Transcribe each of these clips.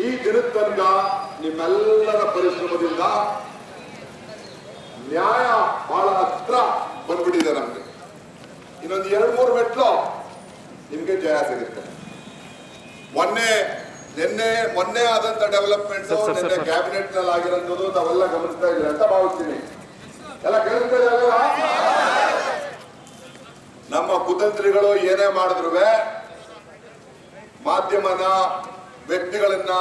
ಈ ದಿನದ ತನಕ ನಿಮ್ಮೆಲ್ಲರ ಪರಿಶ್ರಮದಿಂದ ನ್ಯಾಯ ಬಹಳ ಹತ್ರ ಬಂದ್ಬಿಟ್ಟಿದೆ ನಮ್ಗೆ. ಇನ್ನೊಂದು 2-3 ಮೆಟ್ಲು ನಿಮ್ಗೆ ಜಯ ಸಿಗುತ್ತೆ. ಮೊನ್ನೆ ಆದಂತ ಡೆವಲಪ್ಮೆಂಟ್ ನಿನ್ನೆ ಕ್ಯಾಬಿನೆಟ್ ನಲ್ಲಿ ಆಗಿರೋದು ನಾವೆಲ್ಲ ಗಮನಿಸ್ತಾ ಇದ್ದೀವಿ ಅಂತ ಭಾವಿಸ್ತೀನಿ. ಎಲ್ಲ ಕೇಳಿಸ್ತಾ. ನಮ್ಮ ಕುತಂತ್ರಿಗಳು ಏನೇ ಮಾಡಿದ್ರು ಮಾಧ್ಯಮನ ವ್ಯಕ್ತಿಗಳನ್ನ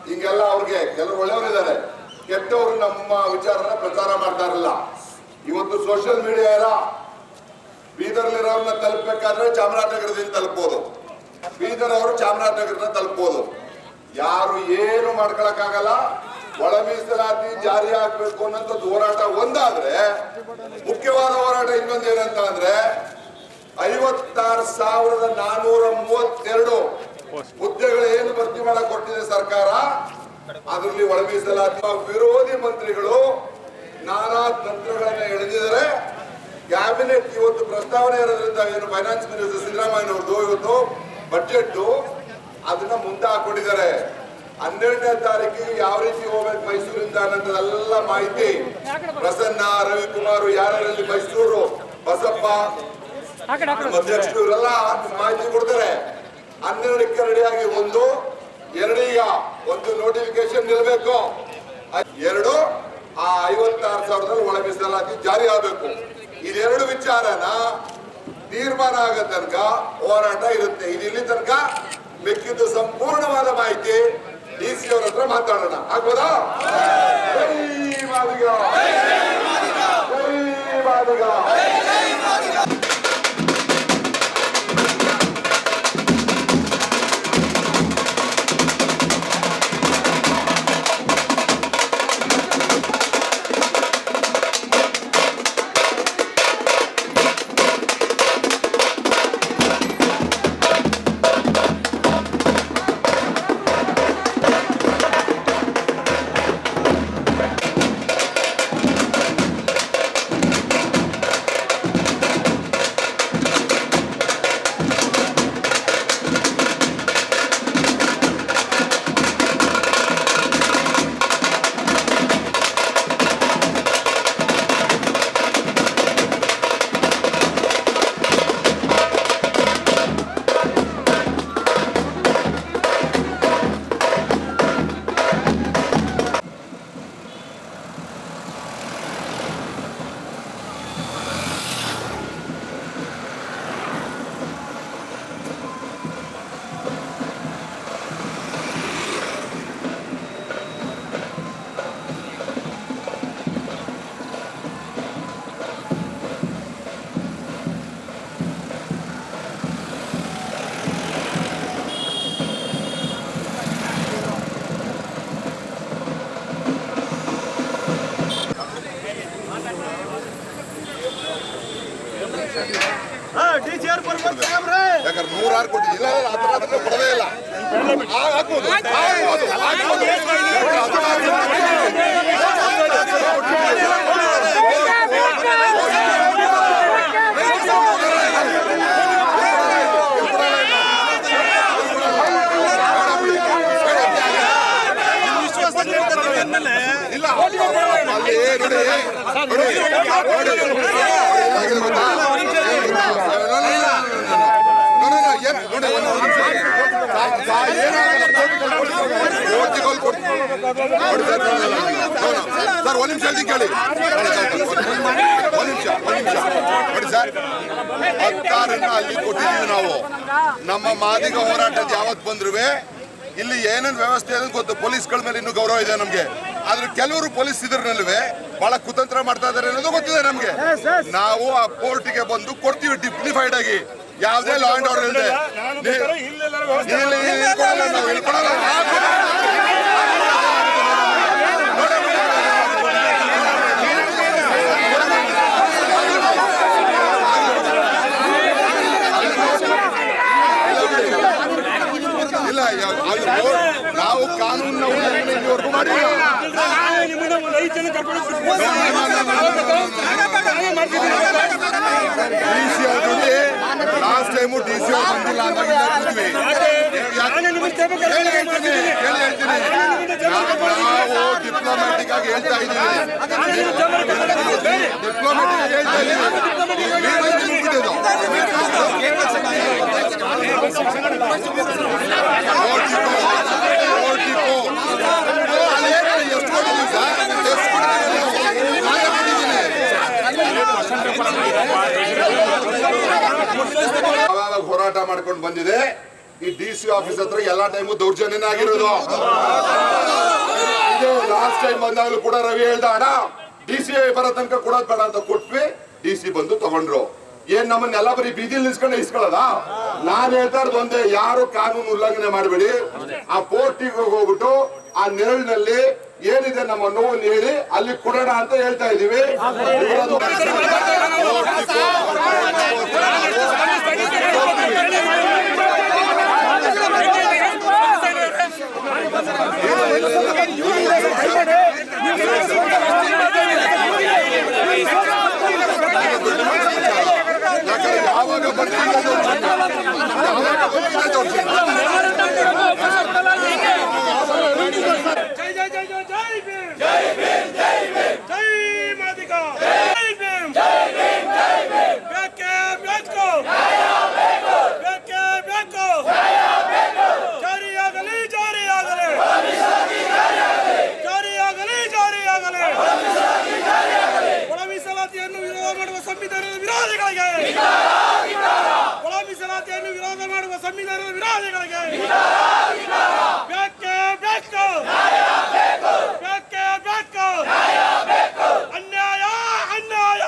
ಹಿಂಗೆಲ್ಲ ಅವ್ರಿಗೆ ಕೆಲವರು ಒಳ್ಳೆಯವರಿದ್ದಾರೆ, ಕೆಟ್ಟವರು ನಮ್ಮ ವಿಚಾರನ ಪ್ರಚಾರ ಮಾಡ್ತಾ ಇರಲ್ಲ. ಇವತ್ತು ಸೋಷಿಯಲ್ ಮೀಡಿಯಾ ಎಲ್ಲ ಬೀದರ್ಲಿರೋರ್ನ ತಲುಪಬೇಕಾದ್ರೆ ಚಾಮರಾಜನಗರದಿಂದ ತಲುಪಬಹುದು, ಬೀದರ್ ಅವರು ಚಾಮರಾಜನಗರನ ತಲುಪಬಹುದು. ಯಾರು ಏನು ಮಾಡ್ಕೊಳಕ್ಕಾಗಲ್ಲ. ಒಳ ಮೀಸಲಾತಿ ಜಾರಿ ಆಗ್ಬೇಕು ಅನ್ನೋಂಥ ಹೋರಾಟ ಒಂದಾದ್ರೆ, ಮುಖ್ಯವಾದ ಹೋರಾಟ ಇನ್ನೊಂದೇನಂತ ಅಂದ್ರೆ 56,432 ಹುದ್ದೆಗಳು ಏನು ಭರ್ತಿ ಮಾಡಕ್ ಕೊಟ್ಟಿದೆ ಸರ್ಕಾರ, ಅದರಲ್ಲಿ ಒಳ ಮೀಸಲಾತಿ ವಿರೋಧಿ ಮಂತ್ರಿಗಳು ನಾನಾ ತಂತ್ರಗಳನ್ನ ಎಳೆದಿದ್ದಾರೆ. ಕ್ಯಾಬಿನೆಟ್ ಇವತ್ತು ಪ್ರಸ್ತಾವನೆ ಇರೋದ್ರಿಂದ ಏನು ಫೈನಾನ್ಸ್ ಮಿನಿಸ್ಟರ್ ಸಿದ್ದರಾಮಯ್ಯನವ್ರದ್ದು ಇವತ್ತು ಬಜೆಟ್ ಅದನ್ನ ಮುಂದೆ ಹಾಕೊಂಡಿದ್ದಾರೆ. 12ನೇ ತಾರೀಕಿಗೆ ಯಾವ ರೀತಿ ಹೋಗ್ಬೇಕು ಮೈಸೂರಿಂದ ಅನ್ನೋದೆಲ್ಲ ಮಾಹಿತಿ ಪ್ರಸನ್ನ, ರವಿಕುಮಾರ್, ಯಾರಲ್ಲಿ ಮೈಸೂರು, ಬಸಪ್ಪ ಅಧ್ಯಕ್ಷರು ಇವರೆಲ್ಲ ಮಾಹಿತಿ ಕೊಡ್ತಾರೆ. 12ಕ್ಕೆ ರೆಡಿಯಾಗಿ 1, 2 ಈಗ ಒಂದು ನೋಟಿಫಿಕೇಶನ್ ನಿಲ್ಬೇಕು, 2 ಆ 56,000 ಒಳ ಮೀಸಲಾತಿ ಜಾರಿ ಆಗಬೇಕು. ಇದೆರಡು ವಿಚಾರನ ತೀರ್ಮಾನ ಆಗೋ ತನಕ ಹೋರಾಟ ಇರುತ್ತೆ. ಇಲ್ಲಿ ತನಕ ಮಿಕ್ಕಿದ್ದು ಸಂಪೂರ್ಣವಾದ ಮಾಹಿತಿ DC ಅವ್ರ ಹತ್ರ ಮಾತಾಡೋಣ. ಆಗ್ಬೋದಾ? ಯಾಕಂದ್ರೆ 106 ಕೊಟ್ಟಿದ್ದಿಲ್ಲ, ಕೊಡದೇ ಇಲ್ಲ. ಸರ್ ಒಂದು ನಿಮಿಷ ಕೇಳಿ, ನೋಡಿ ಸರ್, 16 ಅಲ್ಲಿ ಕೊಟ್ಟಿದ್ದೀವಿ ನಾವು. ನಮ್ಮ ಮಾದಿಗ ಹೋರಾಟದ ಯಾವತ್ತು ಬಂದ್ರು ಇಲ್ಲಿ ಏನೇನು ವ್ಯವಸ್ಥೆ ಅನ್ನೋದು ಗೊತ್ತು. ಪೊಲೀಸ್ಗಳ ಮೇಲೆ ಇನ್ನೂ ಗೌರವ ಇದೆ ನಮ್ಗೆ, ಆದ್ರೆ ಕೆಲವರು ಪೊಲೀಸ್ ಇದ್ರಲ್ಲೂ ಬಹಳ ಕುತಂತ್ರ ಮಾಡ್ತಾ ಇದಾರೆ ಅನ್ನೋದು ಗೊತ್ತಿದೆ ನಮ್ಗೆ. ನಾವು ಆ ಕೋರ್ಟಿಗೆ ಬಂದು ಕೊಡ್ತೀವಿ ಡಿಗ್ನಿಫೈಡ್ ಆಗಿ, ಯಾವುದೇ ಲಾ ಅಂಡ್ ಆರ್ಡರ್ ಇಲ್ಲದೆ. ಇಲ್ಲ, ನಾವು ಕಾನೂನಿನ ಉಲ್ಲಂಘನೆ ಇಲ್ಲಿವರೆಗೂ ಮಾಡಿಲ್ಲ. ಲಾಸ್ಟ್ ಟೈಮು DC ಬಂದಿಲ್ಲ ಅಂದಾಗ ನಾವು ಡಿಪ್ಲೊಮ್ಯಾಟಿಕ್ ಆಗಿ ಹೇಳ್ತಾ ಇದ್ದೀವಿ, ಡಿಪ್ಲೊಮ್ಯಾಟಿಕ್ ಆಗಿ ಹೇಳ್ತಾ ಹೋರಾಟ ಮಾಡ್ಕೊಂಡು ಬಂದಿದೆ. ಈ DC ಆಫೀಸ್ ಹತ್ರ ಎಲ್ಲಾ ಟೈಮು ದೌರ್ಜನ್ಯನ ಆಗಿರೋದು. ಲಾಸ್ಟ್ ಟೈಮ್ ಬಂದಾಗಲೂ ಕೂಡ ರವಿ ಹೇಳ್ದ, ಅಣ್ಣ DC ಬರೋ ತನಕ ಕೊಡೋದ್ ಬೇಡ ಅಂತ ಕೊಟ್ವಿ. DC ಬಂದು ತಗೊಂಡ್ರು. ಏನ್ ನಮ್ಮನ್ನೆಲ್ಲ ಬರೀ ಬೀದಿಲ್ ನಿಲ್ಸ್ಕೊಂಡು ಇಸ್ಕೊಳ್ಳೋದ? ನಾನ್ ಹೇಳ್ತಾ ಇರೋದು ಒಂದೇ, ಯಾರು ಕಾನೂನು ಉಲ್ಲಂಘನೆ ಮಾಡಬೇಡಿ. ಆ ಪೋರ್ಟಿಗೆ ಹೋಗ್ಬಿಟ್ಟು ಆ ನೆರಳಿನಲ್ಲಿ ಏನಿದೆ ನಮ್ಮ ನೋವನ್ನು ಹೇಳಿ ಅಲ್ಲಿ ಕೊಡೋಣ ಅಂತ ಹೇಳ್ತಾ ಇದೀವಿ. ಯಾವಾಗ ಮೀಸಲಾತಿಯನ್ನು ವಿರೋಧ ಮಾಡುವ ಸಂವಿಧಾನದ ವಿರೋಧಿಗಳಿಗೆ, ಒಳ ಮೀಸಲಾತಿಯನ್ನು ವಿರೋಧ ಮಾಡುವ ಸಂವಿಧಾನದ ವಿರೋಧಿಗಳಿಗೆ ಬೇಕೇ ಬೇಕು, ಬೇಕೇ ಬೇಕು. ಅನ್ಯಾಯ ಅನ್ಯಾಯ,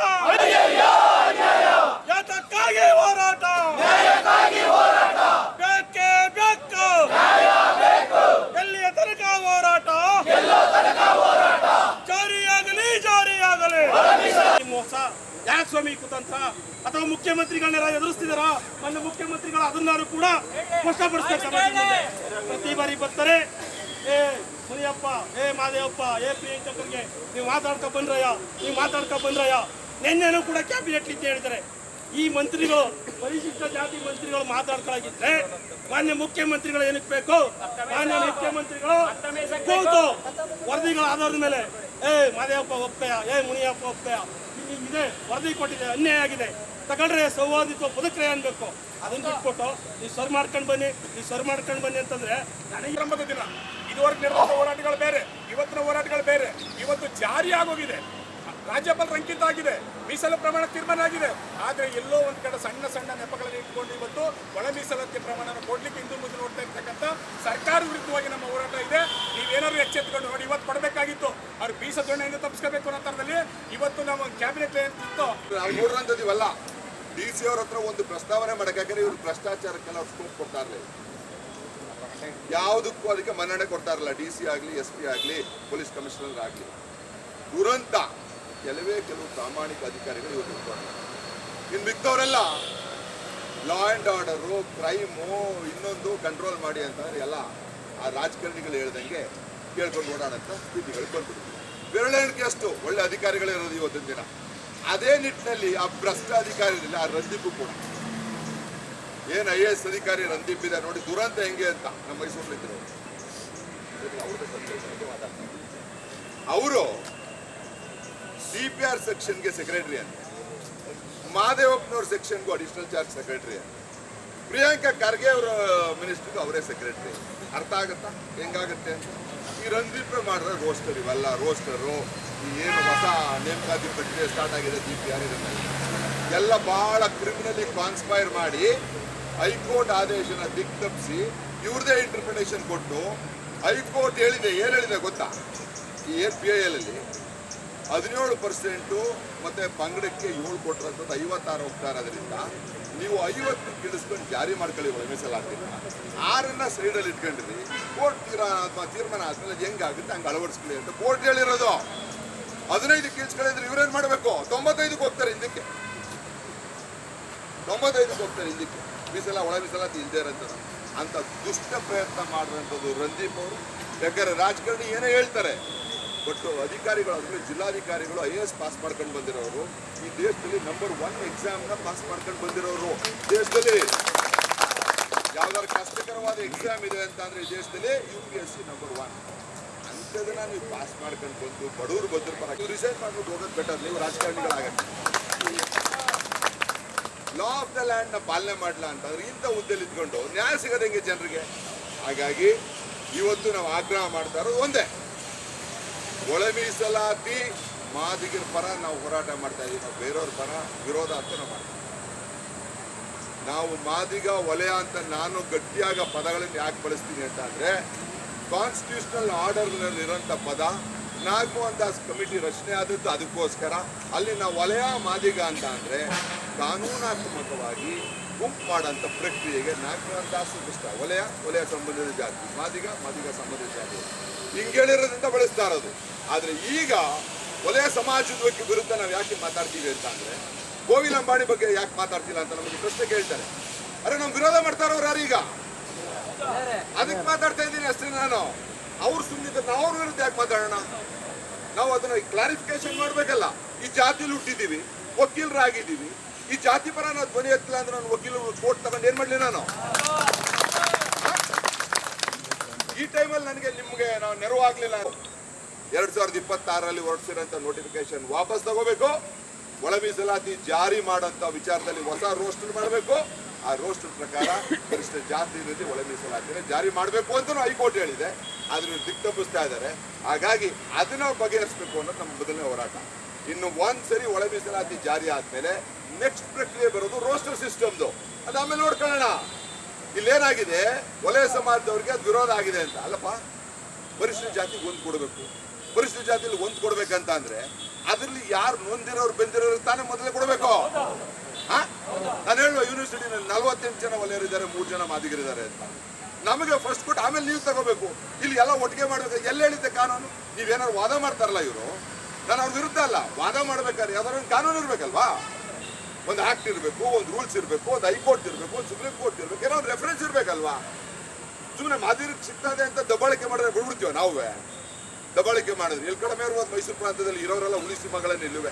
ಯಾತಕ್ಕಾಗಿ ಹೋರಾಟ, ಬೇಕೇ ಬೇಕು. ಎಲ್ಲಿಯ ತನಕ ಹೋರಾಟ, ಜಾರಿಯಾಗಲಿ ಜಾರಿಯಾಗಲಿ. ಮೋಸ ಯಾಕೆ ಸ್ವಾಮಿ ಕುತಂತ್ರ? ಅಥವಾ ಮುಖ್ಯಮಂತ್ರಿಗಳನ್ನೆಲ್ಲ ಎದುರಿಸ್ತಿದಾರ? ನನ್ನ ಮುಖ್ಯಮಂತ್ರಿಗಳು ಅದನ್ನಾರು ಕೂಡ ಸ್ಪಷ್ಟಪಡಿಸ್ತಾರೆ. ಪ್ರತಿ ಬಾರಿ ಬರ್ತಾರೆ, ಏ ಮುನಿಯಪ್ಪ, ಏ ಮಾದೇವಪ್ಪ, ಏ ಪ್ರಿಯಾಂಕರ್ಗೆ ನೀವು ಮಾತಾಡ್ಕೊ ಬಂದ್ರಯ್ಯ. ನಿನ್ನೆನೂ ಕೂಡ ಕ್ಯಾಬಿನೆಟ್ ಅಂತ ಹೇಳಿದ್ದಾರೆ. ಈ ಮಂತ್ರಿಗಳು, ಪರಿಶಿಷ್ಟ ಜಾತಿ ಮಂತ್ರಿಗಳು ಮಾತಾಡ್ಕೊಳ್ಳಾಗಿದ್ರೆ ಮಾನ್ಯ ಮುಖ್ಯಮಂತ್ರಿಗಳು ಏನಕ್ಕೆ ಬೇಕು? ಮಾನ್ಯ ಮುಖ್ಯಮಂತ್ರಿಗಳು ಕೂತು ವರದಿಗಳ ಆಧಾರದ ಮೇಲೆ, ಏ ಮಾದೇವಪ್ಪ ಒಪ್ಪೆಯ, ಏ ಮುನಿಯಪ್ಪ ಒಪ್ಪೆಯ, ಇದೆ ವರದಿ ಕೊಟ್ಟಿದೆ, ಅನ್ಯಾಯ ಆಗಿದೆ, ತಗೊಂಡ್ರೆ ಸಂವಾದಿತ್ವ ಬದುಕ್ರೆ ಅನ್ಬೇಕು. ಅದನ್ನ ಬಿಟ್ಕೊಟ್ಟು ನೀವು ಸರ್ ಮಾಡ್ಕೊಂಡು ಬನ್ನಿ ಅಂತಂದ್ರೆ ನನಗೆ ಆರಂಭದ ದಿನ ಇದುವರೆಗೆ ನಡೆದ ಹೋರಾಟಗಳು ಬೇರೆ, ಇವತ್ತಿನ ಹೋರಾಟಗಳು ಬೇರೆ. ಇವತ್ತು ಜಾರಿ ಆಗೋಗಿದೆ, ರಾಜ್ಯಪಾಲರ ಅಂಕಿತ ಆಗಿದೆ, ಮೀಸಲು ಪ್ರಮಾಣ ತೀರ್ಮಾನ ಆಗಿದೆ. ಆದರೆ ಎಲ್ಲೋ ಒಂದು ಕಡೆ ಸಣ್ಣ ಸಣ್ಣ ನೆಪಗಳಲ್ಲಿ ಇಟ್ಕೊಂಡು ಇವತ್ತು ಒಳ ಮೀಸಲಾತಿ ಪ್ರಮಾಣ ಕೊಡ್ಲಿಕ್ಕೆ ಹಿಂದೂ ಮುಂದೆ ನೋಡ್ತಾ ಇರ್ತಕ್ಕಂಥ ಸರ್ಕಾರ ವಿರುದ್ಧವಾಗಿ ನಮ್ಮ ಹೋರಾಟ ಇದೆ. ನೀವೇನಾದ್ರು ಎಚ್ಚೆತ್ತುಕೊಂಡು ನೋಡಿ, ಇವತ್ತು ಕೊಡಬೇಕಾಗಿತ್ತು, ಅವ್ರು ಬೀಸ ದೊಣ್ಣೆಯಿಂದ ತಪ್ಪಿಸ್ಕೋಬೇಕು ಅನ್ನೋ ಥರದಲ್ಲಿ ಇವತ್ತು ನಾವು ಕ್ಯಾಬಿನೆಟ್ ಏನಿತ್ತು ನಾವು ನೋಡ್ರಂತದೀವಲ್ಲ. DC ಅವ್ರ ಹತ್ರ ಒಂದು ಪ್ರಸ್ತಾವನೆ ಮಾಡಕ್ಕಾದ್ರೆ ಇವ್ರು ಭ್ರಷ್ಟಾಚಾರಕ್ಕೆಲ್ಲ ಅವ್ರು ಸ್ಕೋಪ್ ಕೊಡ್ತಾ ಇರಲಿಲ್ಲ, ಯಾವುದಕ್ಕೂ ಅದಕ್ಕೆ ಮನ್ನಣೆ ಕೊಡ್ತಾ ಇರಲಿಲ್ಲ. DC ಆಗಲಿ, SP ಆಗಲಿ, ಪೊಲೀಸ್ ಕಮಿಷನರ್ ಆಗಲಿ. ದುರಂತ ಕೆಲವು ಪ್ರಾಮಾಣಿಕ ಅಧಿಕಾರಿಗಳು ಇವ್ರು ಇಟ್ಕೊಂಡು, ಇನ್ನು ಮಿಕ್ಕವರೆಲ್ಲ ಲಾ ಆ್ಯಂಡ್ ಆರ್ಡರು, ಕ್ರೈಮು, ಇನ್ನೊಂದು ಕಂಟ್ರೋಲ್ ಮಾಡಿ ಅಂತಂದ್ರೆ ಎಲ್ಲ ಆ ರಾಜಕಾರಣಿಗಳು ಹೇಳ್ದಂಗೆ ಕೇಳ್ಕೊಂಡು ಓಡಾಡಂತ ಸ್ಥಿತಿಗಳು ಬಂದ್ಬಿಡ್ತೀವಿ. ಬೆರಳೆಣಿಕೆ ಅಷ್ಟು ಒಳ್ಳೆ ಅಧಿಕಾರಿಗಳು ಇರೋದು ಇವತ್ತಿನ ದಿನ. ಅದೇ ನಿಟ್ಟಿನಲ್ಲಿ ಆ ಭ್ರಷ್ಟ ಅಧಿಕಾರಿಗಳಿಲ್ಲ, ಆ ರಂದೀಪು ಕೂಡ ಏನು IAS ಅಧಿಕಾರಿ ರಂದೀಪ್ ಇದೆ ನೋಡಿ, ದುರಂತ ಹೆಂಗೆ ಅಂತ ನಮ್ಮ ಮೈಸೂರಿಲಿದ್ದರು ಅವರು CPR ಸೆಕ್ಷನ್ಗೆ ಸೆಕ್ರೆಟರಿ ಅಂತ, ಮಾದೇವಪ್ಪನವ್ರ ಸೆಕ್ಷನ್ಗೂ ಅಡಿಷನಲ್ ಚಾರ್ಜ್ ಸೆಕ್ರೆಟರಿ ಅಂತ, ಪ್ರಿಯಾಂಕಾ ಖರ್ಗೆ ಅವರ ಮಿನಿಸ್ಟ್ರಿಗೂ ಅವರೇ ಸೆಕ್ರೆಟರಿ. ಅರ್ಥ ಆಗುತ್ತಾ ಹೆಂಗಾಗುತ್ತೆ ಅಂತ? ಈ ರಂದೀಪ್ ಮಾಡಿದ್ರೆ ರೋಸ್ಟರ್, ಇವೆಲ್ಲ ರೋಸ್ಟರು, ಏನು ಹೊಸ ನೇಮಕಾತಿ ಪ್ರಕ್ರಿಯೆ ಸ್ಟಾರ್ಟ್ ಆಗಿದೆ CPR ಇದನ್ನೆಲ್ಲ ಎಲ್ಲ ಭಾಳ ಕ್ರಿಮಿನಲಿ ಕಾನ್ಸ್ಪೈರ್ ಮಾಡಿ ಹೈಕೋರ್ಟ್ ಆದೇಶನ ದಿಕ್ತಪ್ಪಿಸಿ ಇವ್ರದೇ ಇಂಟರ್ಪ್ರಿಟೇಷನ್ ಕೊಟ್ಟು ಹೈಕೋರ್ಟ್ ಹೇಳಿದೆ, ಏನು ಹೇಳಿದೆ ಗೊತ್ತಾ? ಈ APIL 17% ಮತ್ತು ಪಂಗಡಕ್ಕೆ 7 ಕೊಟ್ಟಿರೋಂಥದ್ದು 56 ಹೋಗ್ತಾ ಇರೋದ್ರಿಂದ ನೀವು 50 ಕಿಳಿಸ್ಕೊಂಡು ಜಾರಿ ಮಾಡ್ಕೊಳ್ಳಿ ಒಳ ಮೀಸಲಾತಿನ. 6 ಸೈಡಲ್ಲಿ ಇಟ್ಕೊಂಡಿರಿ, ಕೋರ್ಟ್ ತೀರ್ಮಾನ ಆದ್ಮೇಲೆ ಹೆಂಗಾಗುತ್ತೆ ಹಂಗೆ ಅಳವಡಿಸ್ಕೊಳ್ಳಿ ಅಂತ ಕೋರ್ಟ್ ಹೇಳಿರೋದು. 15 ಕಿಳಿಸ್ಕೊಳ್ಳಿದ್ರೆ ಇವ್ರೇನು ಮಾಡಬೇಕು? 95ಕ್ಕೆ ಹೋಗ್ತಾರೆ ಹಿಂದಕ್ಕೆ, 95ಕ್ಕೆ ಹೋಗ್ತಾರೆ ಹಿಂದಕ್ಕೆ. ಒಳ ಮೀಸಲಾತಿ ಇಲ್ಲದೆ ಇರೋಂಥದ್ದು ಅಂತ ದುಷ್ಟ ಪ್ರಯತ್ನ ಮಾಡಿರೋಂಥದ್ದು ರಂದೀಪ್ ಅವರು. ಯಾಕಂದರೆ ರಾಜಕಾರಣಿ ಏನೇ ಹೇಳ್ತಾರೆ, ಬಟ್ ಅಧಿಕಾರಿಗಳು ಅಂದರೆ ಜಿಲ್ಲಾಧಿಕಾರಿಗಳು IAS ಪಾಸ್ ಮಾಡ್ಕೊಂಡು ಬಂದಿರೋರು, ಈ ದೇಶದಲ್ಲಿ ನಂಬರ್ 1 ಎಕ್ಸಾಮ್ನ ಪಾಸ್ ಮಾಡ್ಕೊಂಡು ಬಂದಿರೋರು ದೇಶದಲ್ಲಿ ಯಾವ್ದಾದ್ರು ಕಷ್ಟಕರವಾದ ಎಕ್ಸಾಮ್ ಇದೆ ಅಂತ ಅಂದ್ರೆ ಈ ದೇಶದಲ್ಲಿ UPSC ನಂಬರ್ 1. ಅಂಥದನ್ನ ನೀವು ಪಾಸ್ ಮಾಡ್ಕೊಂಡು ಬಂದು ಬಡವರು ಬದ್ರ ಪರ ರಿಸೈನ್ ಮಾಡ್ಕೊಂಡು ಹೋಗೋದು ಬೆಟರ್. ನೀವು ರಾಜಕಾರಣಿಗಳಾಗತ್ತೆ. ಲಾ ಆಫ್ ದ ಲ್ಯಾಂಡ್ ನ ಪಾಲನೆ ಮಾಡಲ್ಲ ಅಂತಂದ್ರೆ ಇಂಥ ಹುದ್ದೆಲಿ ಇದ್ಕೊಂಡು ನ್ಯಾಯ ಸಿಗೋದಂಗೆ ಜನರಿಗೆ. ಹಾಗಾಗಿ ಇವತ್ತು ನಾವು ಆಗ್ರಹ ಮಾಡ್ತಾ ಇರೋದು ಒಂದೇ, ಒಳ ಮೀಸಲಾತಿ ಮಾದಿಗರ ಪರ ನಾವು ಹೋರಾಟ ಮಾಡ್ತಾ ಇದ್ದೀವಿ. ನಾವು ಬೇರೆಯವ್ರ ಪರ ವಿರೋಧ ಅಂತ ನಾವು ಮಾಡ್ತೀವಿ. ನಾವು ಮಾದಿಗ ವಲಯ ಅಂತ ನಾನು ಗಟ್ಟಿಯಾಗ ಪದಗಳನ್ನು ಯಾಕೆ ಬಳಸ್ತೀನಿ ಅಂತ ಅಂದರೆ, ಕಾನ್ಸ್ಟಿಟ್ಯೂಷನಲ್ ಆರ್ಡರ್ನಲ್ಲಿರೋಂಥ ಪದ ನಾಗಮೋಹನ್ ದಾಸ್ ಕಮಿಟಿ ರಚನೆ ಆದದ್ದು ಅದಕ್ಕೋಸ್ಕರ. ಅಲ್ಲಿ ನಾವು ವಲಯ ಮಾದಿಗ ಅಂತ ಅಂದರೆ ಕಾನೂನಾತ್ಮಕವಾಗಿ ಗುಂಪು ಮಾಡೋಂಥ ಪ್ರಕ್ರಿಯೆಗೆ ನಾಗಮೋಹನ್ ದಾಸ್ ಇಷ್ಟ. ವಲಯ ಸಂಬಂಧಿತ ಜಾತಿ, ಮಾದಿಗ ಸಂಬಂಧಿತ ಜಾತಿ ಹಿಂಗೇಳಿರೋದ್ರಿಂದ ಬಳಸ್ತಾ ಇರೋದು. ಆದರೆ ಈಗ ವಲಯ ಸಮಾಜದ ವಿರುದ್ಧ ನಾವು ಯಾಕೆ ಮಾತಾಡ್ತೀವಿ ಅಂತ ಅಂದರೆ, ಗೋವಿಲ್ ಅಂಬಾಣಿ ಬಗ್ಗೆ ಯಾಕೆ ಮಾತಾಡ್ತಿಲ್ಲ ಅಂತ ನಮಗೆ ಪ್ರಶ್ನೆ ಕೇಳ್ತಾರೆ. ಅರೆ ನಾವು ವಿರೋಧ ಮಾಡ್ತಾ ಇರೋರು ಯಾರು ಈಗ? ಅದಕ್ಕೆ ಮಾತಾಡ್ತಾ ಇದ್ದೀನಿ ಅಷ್ಟೇ ನಾನು. ಅವ್ರು ಸುಮ್ಮನಿದ್ರೆ ನಾವು ಅವ್ರ ವಿರುದ್ಧ ಯಾಕೆ ಮಾತಾಡೋಣ? ನಾವು ಅದನ್ನ ಕ್ಲಾರಿಫಿಕೇಶನ್ ಮಾಡಬೇಕಲ್ಲ. ಈ ಜಾತಿಲಿ ಹುಟ್ಟಿದ್ದೀವಿ, ವಕೀಲರಾಗಿದ್ದೀವಿ. ಈ ಜಾತಿ ಪರ ನಾವು ಧ್ವನಿ ಎತ್ತಿಲ್ಲ ಅಂದ್ರೆ ನಾನು ವಕೀಲರು ಕೋರ್ಟ್ ತಗೊಂಡು ಏನ್ ಮಾಡ್ಲಿ ನಾನು? ಈ ಟೈಮಲ್ಲಿ ನನಗೆ ನಿಮ್ಗೆ ನಾವು ನೆರವಾಗ್ಲಿಲ್ಲ. 2026ರಲ್ಲಿ ಹೊರಡಿಸಿರೋಂಥ ನೋಟಿಫಿಕೇಶನ್ ವಾಪಸ್ ತಗೋಬೇಕು. ಒಳ ಮೀಸಲಾತಿ ಜಾರಿ ಮಾಡೋಂಥ ವಿಚಾರದಲ್ಲಿ ಹೊಸ ರೋಸ್ಟರ್ ಮಾಡಬೇಕು. ಆ ರೋಸ್ಟರ್ ಪ್ರಕಾರ ಗರಿಷ್ಠ ಜಾತಿಯಲ್ಲಿ ಒಳ ಮೀಸಲಾತಿನ ಜಾರಿ ಮಾಡಬೇಕು ಅಂತ ಹೈಕೋರ್ಟ್ ಹೇಳಿದೆ. ಅದನ್ನು ದಿಕ್ತಪ್ಪಿಸ್ತಾ ಇದ್ದಾರೆ. ಹಾಗಾಗಿ ಅದನ್ನ ಬಗೆಹರಿಸಬೇಕು ಅನ್ನೋದು ನಮ್ಮ ಮೊದಲನೇ ಹೋರಾಟ. ಇನ್ನು ಒಂದ್ಸರಿ ಒಳ ಮೀಸಲಾತಿ ಜಾರಿ ಆದ್ಮೇಲೆ ನೆಕ್ಸ್ಟ್ ಪ್ರಕ್ರಿಯೆ ಬರೋದು ರೋಸ್ಟರ್ ಸಿಸ್ಟಮ್ದು. ಅದು ಆಮೇಲೆ ನೋಡ್ಕೊಳ್ಳೋಣ. ಇಲ್ಲೇನಾಗಿದೆ, ವಲಯ ಸಮಾಜದವ್ರಿಗೆ ಅದು ವಿರೋಧ ಆಗಿದೆ ಅಂತ ಅಲ್ಲಪ್ಪ. ಪರಿಶಿಷ್ಟ ಜಾತಿಗೆ ಒಂದು ಕೊಡಬೇಕು. ಪರಿಶಿಷ್ಟ ಜಾತಿಯಲ್ಲಿ ಒಂದು ಕೊಡ್ಬೇಕಂತ ಅಂದ್ರೆ ಅದರಲ್ಲಿ ಯಾರು ನೊಂದಿರೋರು ಬೆಂದಿರೋರು ತಾನೇ ಮೊದಲೇ ಕೊಡಬೇಕು. ನಾನು ಹೇಳುವ ಯೂನಿವರ್ಸಿಟಿನಲ್ಲಿ 48 ಜನ ವಲಯರಿದ್ದಾರೆ, 3 ಜನ ಮಾದಿಗರಿದ್ದಾರೆ ಅಂತ. ನಮಗೆ ಫಸ್ಟ್ ಕೊಟ್ಟು ಆಮೇಲೆ ನೀವು ತಗೋಬೇಕು. ಇಲ್ಲಿ ಎಲ್ಲ ಒಟ್ಟಿಗೆ ಮಾಡ್ಬೇಕು. ಎಲ್ಲ ಹೇಳಿದ್ದೆ ಕಾನೂನು? ನೀವೇನಾದ್ರು ವಾದ ಮಾಡ್ತಾರಲ್ಲ ಇವರು, ನಾನು ಅವ್ರ ವಿರುದ್ಧ ಅಲ್ಲ. ವಾದ ಮಾಡ್ಬೇಕಾದ್ರೆ ಯಾವ್ದಾದ್ರು ಒಂದು ಕಾನೂನು ಇರ್ಬೇಕಲ್ವಾ? ಒಂದು ಆಕ್ಟ್ ಇರಬೇಕು, ಒಂದು ರೂಲ್ಸ್ ಇರಬೇಕು, ಒಂದು ಹೈಕೋರ್ಟ್ ಇರಬೇಕು, ಒಂದು ಸುಪ್ರೀಂ ಕೋರ್ಟ್ ಇರಬೇಕು, ಏನೋ ಒಂದು ರೆಫರೆನ್ಸ್ ಇರಬೇಕಲ್ವಾ? ಸುಮ್ಮನೆ ಮಾದಿರಿಗೆ ಸಿಗ್ತದೆ ಅಂತ ದಬ್ಬಾಳಿಕೆ ಮಾಡಿದ್ರೆ ಬಿಡ್ಬಿಡ್ತೀವ ನಾವೇ. ದಬ್ಬಾಳಿಕೆ ಮಾಡಿದ್ರಿ ಇಲ್ಲಿ ಕಡಿಮೆ ಇರ್ಬೋದು. ಮೈಸೂರು ಪ್ರಾಂತದಲ್ಲಿ ಇರೋರೆಲ್ಲ ಉಳಿಸಿ ಮಗಳನ್ನ ನಿಲ್ಲುವೆ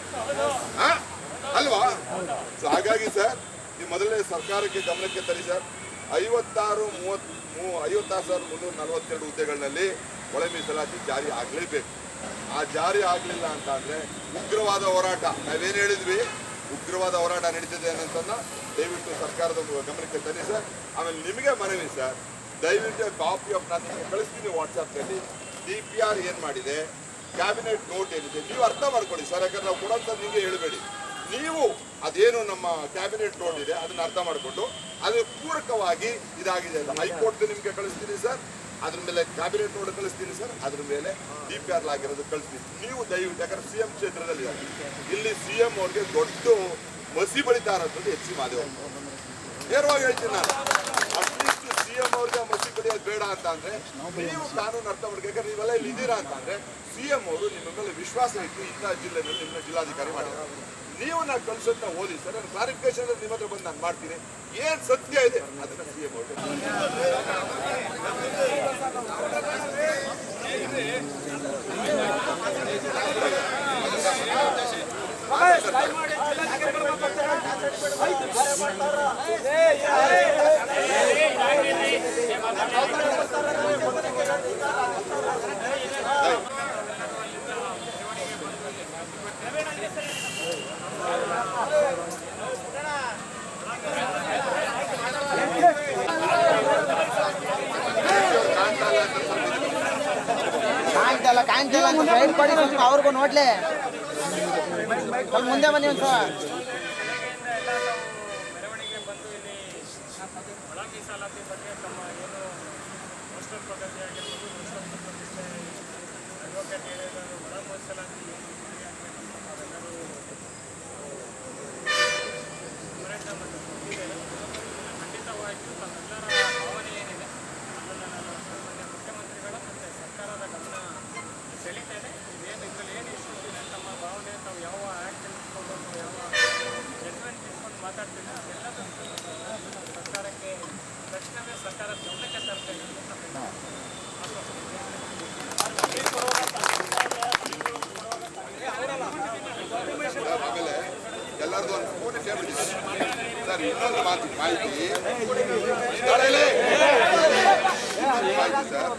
ಅಲ್ವಾ? ಸೊ ಹಾಗಾಗಿ ಸರ್, ನೀವು ಮೊದಲನೇ ಸರ್ಕಾರಕ್ಕೆ ಗಮನಕ್ಕೆ ತರಿ ಸರ್. 56,342 ಹುದ್ದೆಗಳಲ್ಲಿ ಒಳ ಮೀಸಲಾತಿ ಜಾರಿ ಆಗಲೇಬೇಕು. ಆ ಜಾರಿ ಆಗಲಿಲ್ಲ ಅಂತ ಅಂದರೆ ಉಗ್ರವಾದ ಹೋರಾಟ. ನಾವೇನು ಹೇಳಿದ್ವಿ, ಉಗ್ರವಾದ ಹೋರಾಟ ನಡೀತಿದೆ ಅನ್ನೋದನ್ನ ದಯವಿಟ್ಟು ಸರ್ಕಾರದ ಗಮನಕ್ಕೆ ತನ್ನಿ ಸರ್. ಆಮೇಲೆ ನಿಮಗೆ ಮನವಿ ಸರ್, ದಯವಿಟ್ಟು ಕಾಪಿ ಆಫ್ ನಾನು ನಿಮಗೆ ಕಳಿಸ್ತೀನಿ ವಾಟ್ಸಪ್ನಲ್ಲಿ. DPR ಏನು ಮಾಡಿದೆ, ಕ್ಯಾಬಿನೆಟ್ ನೋಟ್ ಏನಿದೆ ನೀವು ಅರ್ಥ ಮಾಡ್ಕೊಳ್ಳಿ ಸರ್. ಯಾಕಂದ್ರೆ ನಾವು ಕೊಡೋಂಥ ನಿಮಗೆ ಹೇಳಬೇಡಿ. ನೀವು ಅದೇನು ನಮ್ಮ ಕ್ಯಾಬಿನೆಟ್ ನೋಟ್ ಇದೆ ಅದನ್ನ ಅರ್ಥ ಮಾಡಿಕೊಂಡು ಅದ್ರ ಪೂರಕವಾಗಿ ಇದಾಗಿದೆ ಅಂತ ಹೈಕೋರ್ಟ್ ನಿಮಗೆ ಕಳಿಸ್ತೀನಿ ಸರ್. ಅದ್ರ ಮೇಲೆ ಕ್ಯಾಬಿನೆಟ್ ನೋಟ್ ಕಳಿಸ್ತೀನಿ ಸರ್. ಅದ್ರ ಮೇಲೆ DPR ಆಗಿರೋದು ಕಳಿಸ್ತೀನಿ. ನೀವು ದಯವಿಟ್ಟು, ಯಾಕಂದ್ರೆ CM ಕ್ಷೇತ್ರದಲ್ಲಿ ಇಲ್ಲಿ CM ಅವ್ರಿಗೆ ದೊಡ್ಡ ಮಸಿ ಬಳಿತಾ ಇರೋದು HC ಮಾದೇವ. ನೇರವಾಗಿ ಹೇಳ್ತೀನಿ ನಾನು. ಅಟ್ಲೀಸ್ಟ್ CM ಅವ್ರಿಗೆ ಮಸಿ ಬಳಿಯೋದು ಬೇಡ ಅಂತ ಅಂದ್ರೆ ನೀವು ಕಾನೂನು ಅರ್ಥ ಮಾಡ್ಬೇಕು. ಯಾಕಂದ್ರೆ ನೀವೆಲ್ಲ ಇಲ್ಲಿ ಇದ್ದೀರಾ ಅಂತ ಅಂದ್ರೆ CM ಅವರು ನಿಮ್ಮ ಮೇಲೆ ವಿಶ್ವಾಸ ಇಟ್ಟು ಇಂಥ ಜಿಲ್ಲೆನಲ್ಲಿ ನಿಮ್ಮನ್ನ ಜಿಲ್ಲಾಧಿಕಾರಿ ಮಾಡಿದ್ದಾರೆ. ನೀವು ನಾನು ಕಳ್ಸಂತ ಓದಿ ಸರ್. ನಾನು ಕ್ಲಾರಿಫಿಕೇಶನ್ ನಿಮ್ಮ ಹತ್ರ ಬಂದು ನಾನು ಮಾಡ್ತೀನಿ. ಏನ್ ಸತ್ಯ ಇದೆ ಅದನ್ನ CM ಅವ್ರಿಗೆ ಕಾಣ್ತಿಲ್ಲ ಸೈಡ್ ಕೊಡಿ, ಅವ್ರಿಗೂ ನೋಡ್ಲಿ. ಮುಂದೆ ಬನ್ನಿ ಒಂದು ಸಲ. ಮೆರವಣಿಗೆ ಬಂದು ಇಲ್ಲಿ ಒಳ ಮೀಸಲಾತಿ ಬಗ್ಗೆ ತಮ್ಮ ಏನು ಹೋಸ್ಟೆಲ್ ಪದ್ಧತಿ ಆಗಿರ್ಬೋದು, ಹೋಸ್ಟೆಲ್ ಪ್ರತಿಷ್ಠೆ ಅಡ್ವೊಕೇಟ್ ಹೇಳಿದ್ರು. ಒಳ ಮೀಸಲಾತಿ ನಾವೆಲ್ಲರೂ ಪ್ರಯತ್ನ ಮಾಡಿದ್ದೇವೆ. ಖಂಡಿತವಾಗಿಯೂ ತಮ್ಮೆಲ್ಲರ ಭಾವನೆ ಏನಿದೆ ಅದನ್ನು ನಾನು ಸಾಮಾನ್ಯ ಮುಖ್ಯಮಂತ್ರಿಗಳ ಮತ್ತು ಸರ್ಕಾರದ ಗಮನ ಸೆಳೀತೇನೆ. ಇದೇನು ಇದರಲ್ಲಿ ಏನು ಇಶ್ಯೂ ಇದೆ ತಮ್ಮ ಭಾವನೆ, ತಾವು ಯಾವ ಆ್ಯಕ್ಟ್ ತೆಗೆದುಕೊಂಡು ಯಾವ ಜಡ್ಜ್ಮೆಂಟ್ ತೆಗೆದುಕೊಂಡು ಮಾತಾಡ್ತೀನಿ ಅದೆಲ್ಲದನ್ನು ಸರ್ಕಾರಕ್ಕೆ ತಕ್ಷಣವೇ ಸರ್ಕಾರ ಗಮನಕ್ಕೆ ತರ್ತೇನೆ ಅಂತ ತಮ್ಮೆಲ್ಲ ಎಲ್ಲರದು ಒಂದು ಫೋನ್ ಕೇಳ್ಬಿಟ್ಟಿದ್ದಾರೆ ಸರ್. ಇನ್ನೊಂದು ಮಾಹಿತಿ ತಡೆಯಲೇ. ಇನ್ನೊಂದು ಮಾಹಿತಿ ಸರ್,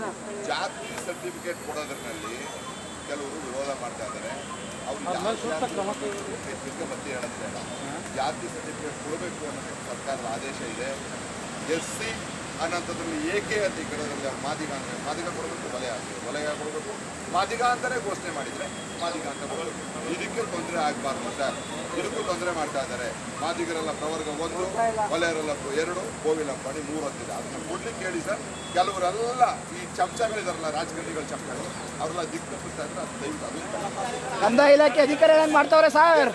ಜಾತಿ ಸರ್ಟಿಫಿಕೇಟ್ ಕೊಡೋದ್ರಲ್ಲಿ ಕೆಲವರು ವಿರೋಧ ಮಾಡ್ತಾ ಇದ್ದಾರೆ. ಅವ್ರು ಮತ್ತೆ ಹೇಳಿದ್ರೆ ಜಾತಿ ಸರ್ಟಿಫಿಕೇಟ್ ಕೊಡಬೇಕು ಅನ್ನೋ ಸರ್ಕಾರದ ಆದೇಶ ಇದೆ. SC ಅನ್ನೋಂಥದ್ರಲ್ಲಿ ಏಕೆ ಅಂತ ಈ ಕಡೆಯಲ್ಲಿ ಮಾದಿಗ ಅಂದರೆ ಮಾದಿಗ ಕೊಡಬೇಕು, ವಲಯ ಕೊಡಬೇಕು, ಮಾದಿಗ ಅಂತಲೇ ಘೋಷಣೆ ಮಾಡಿದರೆ ಮಾದಿಗ ಅಂತ ಕೊಡಬೇಕು. ಇದಕ್ಕೆ ತೊಂದರೆ ಆಗಬಾರ್ದು ಸರ್. ಇದಕ್ಕೂ ತೊಂದರೆ ಮಾಡ್ತಾ ಇದ್ದಾರೆ. ಮಾದಿಗರೆಲ್ಲ ಪ್ರವರ್ಗ 1, ವಲಯರೆಲ್ಲ 2, ಗೋವಿಲಂಪಾಡಿ 3 ಅಂತಿದೆ. ಅದನ್ನು ಕೊಡ್ಲಿಕ್ಕೆ ಹೇಳಿ ಸರ್. ಕೆಲವರೆಲ್ಲ ಈ ಚಮಚಗಳಿದಾರಲ್ಲ, ರಾಜಕಾರಣಿಗಳ ಚಮಚಗಳು, ಅವರೆಲ್ಲ ದಿಕ್ಕು ತಪ್ಪಿಸ್ತಾ ಇದ್ರೆ ಅದು ದಯವಿಟ್ಟು ಅದು ಕಂದಾಯ ಇಲಾಖೆ ಅಧಿಕಾರಿಗಳು ಹೆಂಗ್ ಮಾಡ್ತಾವ್ರೆ ಸರ್?